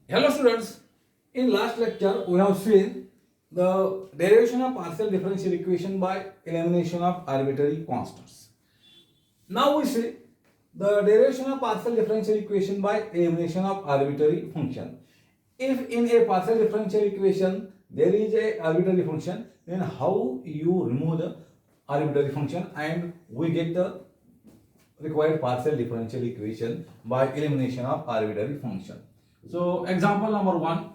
Hello students, in last lecture we have seen the derivation of partial differential equation by elimination of arbitrary constants. Now we see the derivation of partial differential equation by elimination of arbitrary function. If in a partial differential equation there is a arbitrary function, then how you remove the arbitrary function and we get the required partial differential equation by elimination of arbitrary function. So example number 1,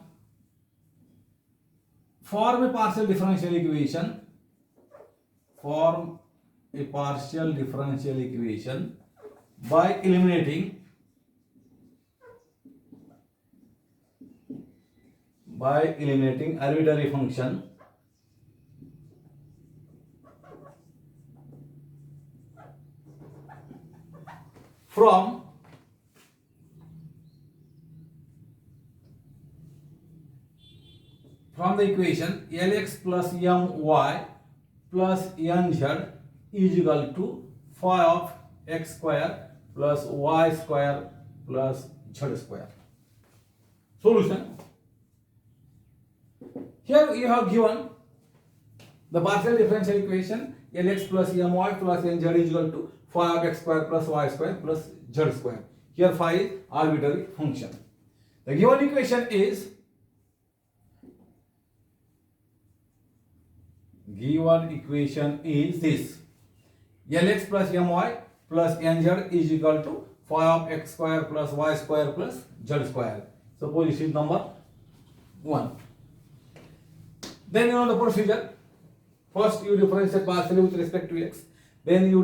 form a partial differential equation, form a partial differential equation by eliminating arbitrary function from the equation Lx plus My plus Nz is equal to phi of x square plus y square plus z square. Solution. Here you have given the partial differential equation Lx plus My plus Nz is equal to phi of x square plus y square plus z square. Here phi is arbitrary function. The given equation is this: Lx plus My plus Nz is equal to phi of x square plus y square plus z square. Suppose this is number 1. Then you know the procedure. First you differentiate partially with respect to x, then you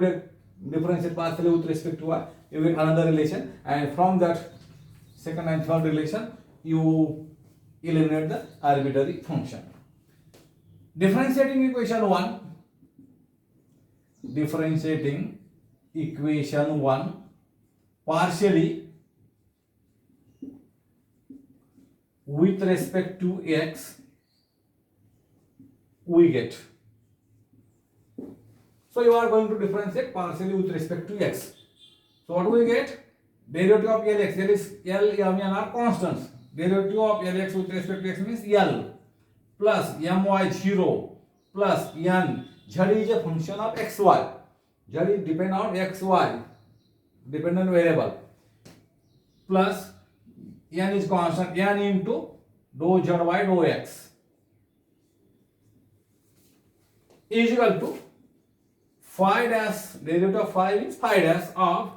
differentiate partially with respect to y, you get another relation, and from that second and third relation you eliminate the arbitrary function. Differentiating equation 1 partially with respect to x, we get. So you are going to differentiate partially with respect to x. So what do we get? Derivative of Lx, L, M, N are constants. Derivative of Lx with respect to x means L plus My 0 plus N. Z is a function of xy. Z is depend on xy, dependent variable, plus N is constant, N into dou z by dou x is equal to phi dash, derivative of phi is phi dash of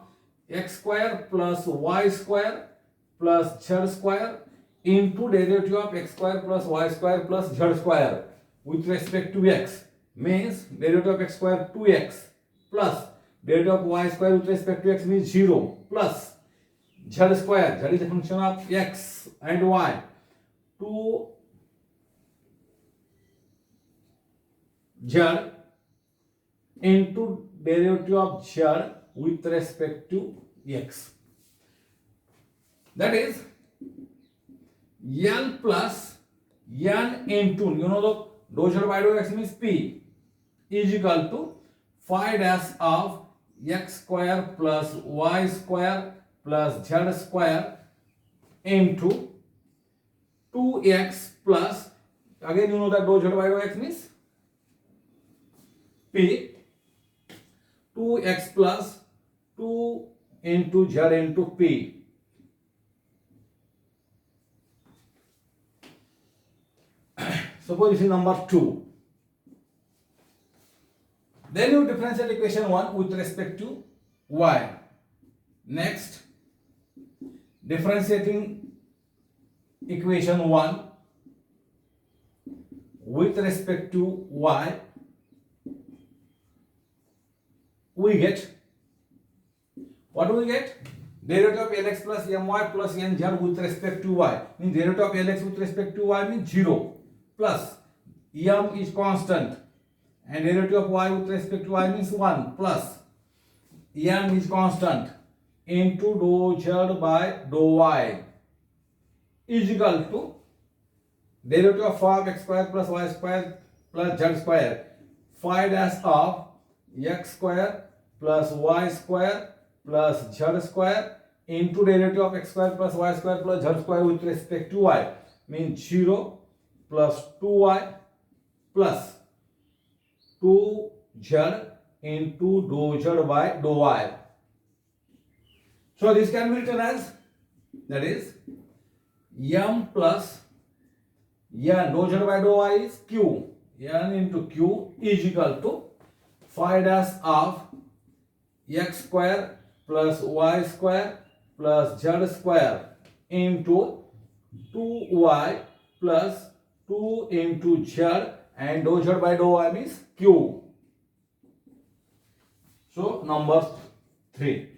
x square plus y square plus z square into derivative of x square plus y square plus z square with respect to x, means derivative of x square 2x plus derivative of y square with respect to x means 0 plus z square, z is a function of x and y, 2 z into derivative of z with respect to x. That is L plus N into, you know the dou z by dou x means P is equal to phi dash of x square plus y square plus z square into 2x plus, again you know that dou z by dou x means P, 2x plus 2 into z into P. Suppose this is number 2. Then you differentiate equation 1 with respect to y. Next, differentiating equation 1 with respect to y, we get, what do we get? Derivative of Lx plus My plus Nz with respect to y, means derivative of Lx with respect to y means 0 plus M is constant and derivative of y with respect to y means 1 plus N is constant into dou z by dou y is equal to derivative of phi of x square plus y square plus z square, phi dash of x square plus y square plus z square into derivative of x square plus y square plus z square with respect to y means 0 plus 2y plus 2z into dou z by dou y. So this can be written as, that is, m plus n dou z by dou y is q, n into q is equal to phi dash of x square plus y square plus z square into 2y plus 2 into z and dou z by dou y means q. So number 3.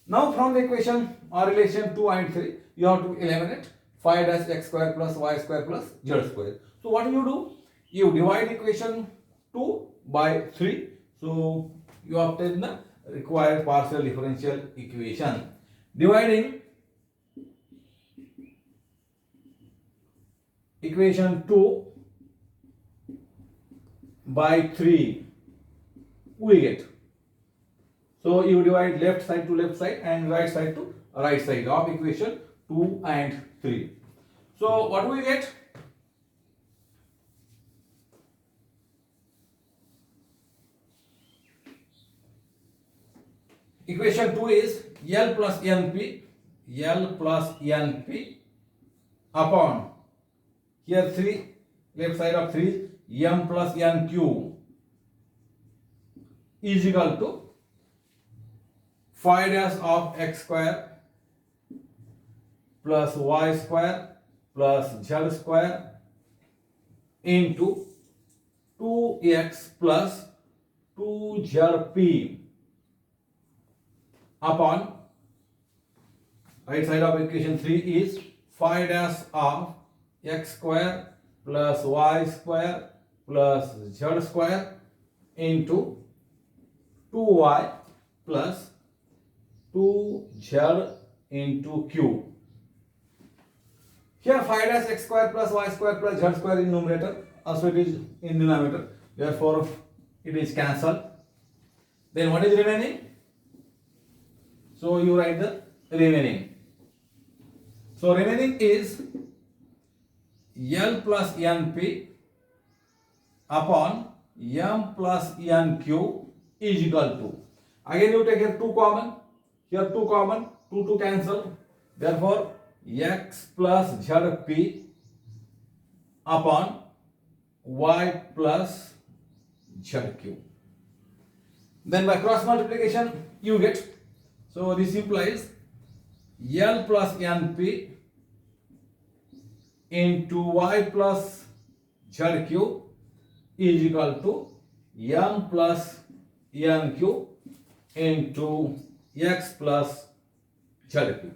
Now from the equation or relation 2 and 3, you have to eliminate phi dash x square plus y square plus z square. So what you do? You divide equation 2 by 3. So you obtain the required partial differential equation. Dividing equation 2 by 3, we get. So you divide left side to left side and right side to right side of equation 2 and 3. So what we get? Equation 2 is L plus NP upon, here 3, left side of 3, M plus NQ is equal to phi dash of x square plus y square plus z square into 2x plus 2zp upon, right side of equation 3 is phi dash of x square plus y square plus z square into 2y plus 2z into q. Here phi dash x square plus y square plus z square in numerator, also it is in denominator, therefore it is cancelled. Then what is remaining? So you write the remaining. So remaining is L plus NP upon M plus NQ is equal to, again you take here 2 common, here 2 common, 2 cancel, therefore x plus zp upon y plus zq. Then by cross multiplication you get, so this implies L plus NP into y plus zq is equal to m plus nq into x plus zq.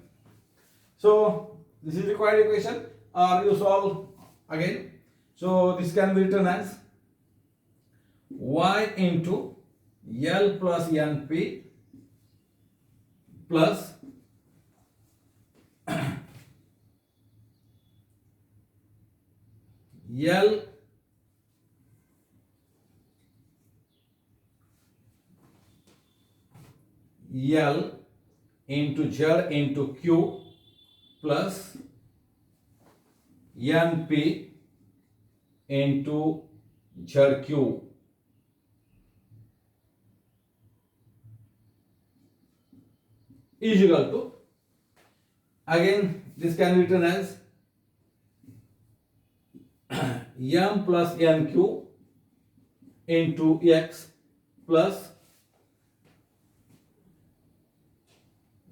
So this is required equation, or you solve again. So this can be written as y into L plus NP plus L into Z into Q plus NP into ZQ. Is equal to, again this can be written as m plus nq into x plus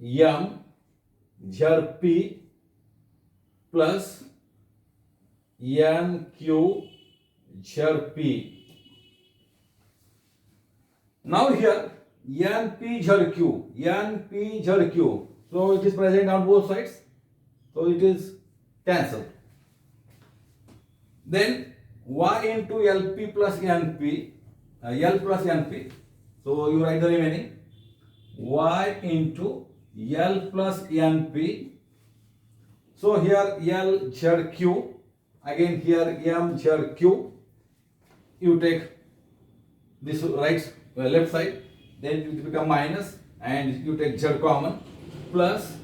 m zp plus nq zp. Now here NP ZQ, so it is present on both sides, so it is cancelled. Then y into LP plus NP, L plus NP, so you write the remaining y into L plus NP. So here L ZQ, again here M ZQ, you take this right left side, then it become minus and you take Z common, plus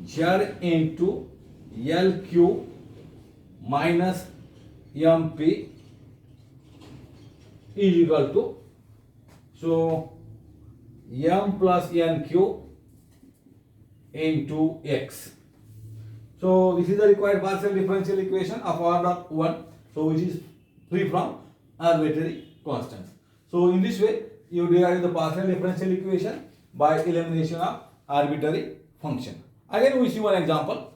z into LQ minus MP is equal to, so M plus NQ into X. So this is the required partial differential equation of order 1, so which is free from arbitrary constants. So in this way you derive the partial differential equation by elimination of arbitrary function. Again we see one example.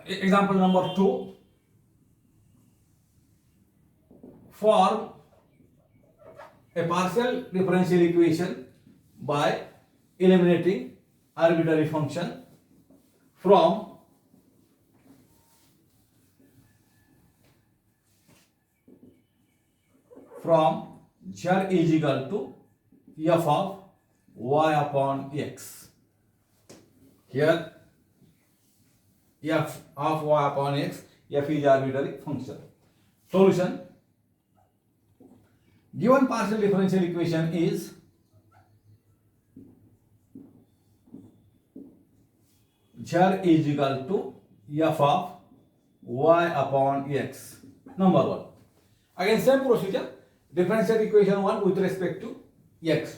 Example number 2. Form a partial differential equation by eliminating arbitrary function from z is equal to f of y upon x. Here f of y upon x, f is arbitrary function. Solution. Given partial differential equation is z is equal to f of y upon x. Number 1. Again same procedure. Differentiate equation 1 with respect to x.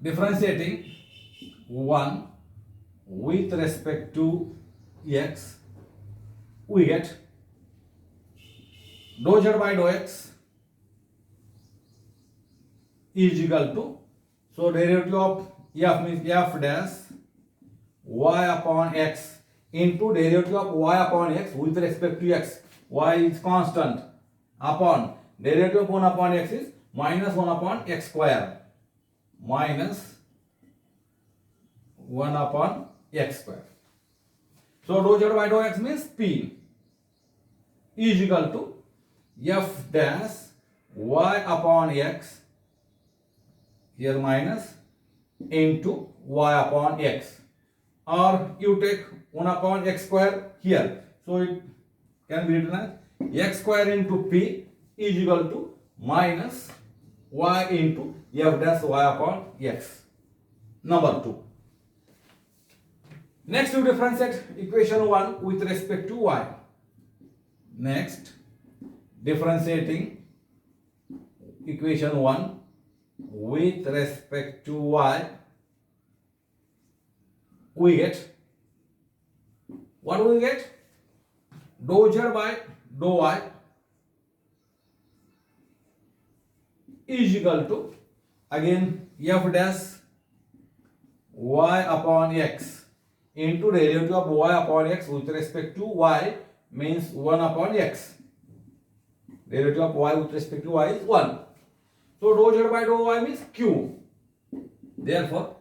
Differentiating 1 with respect to x, we get dou z by dou x is equal to, so derivative of f means f dash y upon x into derivative of y upon x with respect to x. Y is constant upon derivative of 1 upon x is minus 1 upon x square, minus 1 upon x square. So dou z by dou x means p is equal to f dash y upon x, here minus, into y upon x, or you take 1 upon x square here, so it can be written as x square into p is equal to minus y into f dash y upon x. Number 2. Next you differentiate equation 1 with respect to y. Next, differentiating equation 1 with respect to y, we get, what do we get? Dou z by dou y is equal to, again f dash y upon x into derivative of y upon x with respect to y means 1 upon x. Derivative of y with respect to y is 1. So dou z by dou y means q. Therefore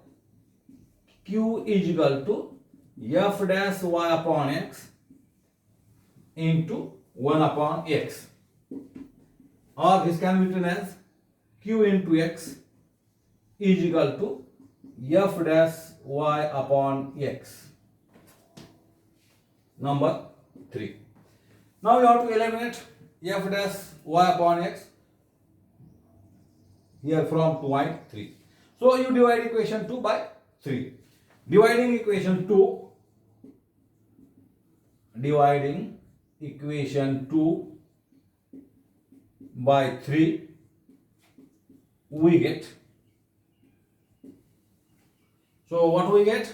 q is equal to f dash y upon x into 1 upon x, or this can be written as q into x is equal to f dash y upon x. Number 3. Now you have to eliminate f dash y upon x here from 2.3. So you divide equation 2 by 3. Dividing equation 2 by 3, we get, so what we get?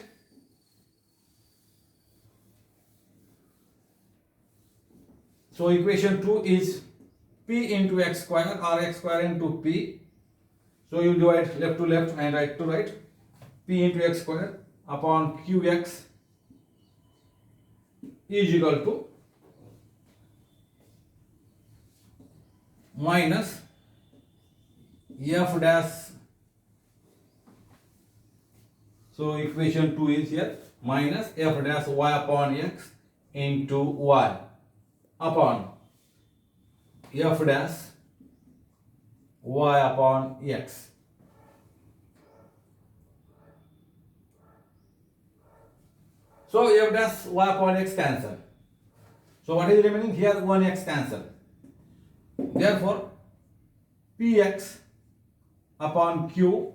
So equation 2 is p into x square or x square into p. So you divide left to left and right to right. P into x square upon qx is equal to minus f dash, so equation 2 is here, minus f dash y upon x into y upon f dash y upon x. So f dash y upon x cancel. So what is remaining here? 1x cancel. Therefore px upon q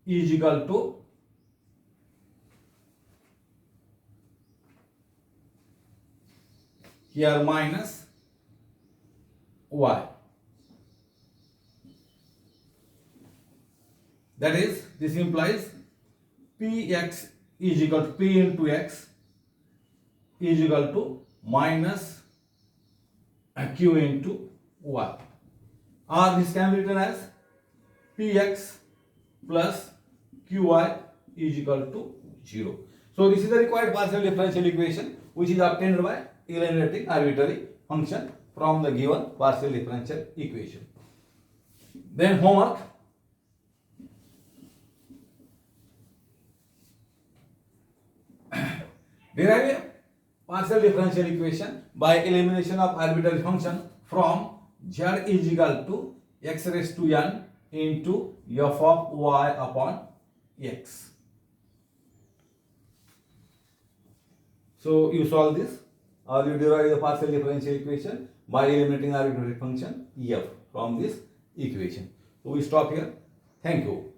is equal to here minus y. That is, this implies px is equal to p into x is equal to minus q into y. Or this can be written as px plus qy is equal to 0. So this is the required partial differential equation which is obtained by eliminating arbitrary function from the given partial differential equation. Then homework. Derive a partial differential equation by elimination of arbitrary function from z is equal to x raised to n into f of y upon x. So you solve this or you derive the partial differential equation by eliminating arbitrary function f from this equation. So we stop here. Thank you.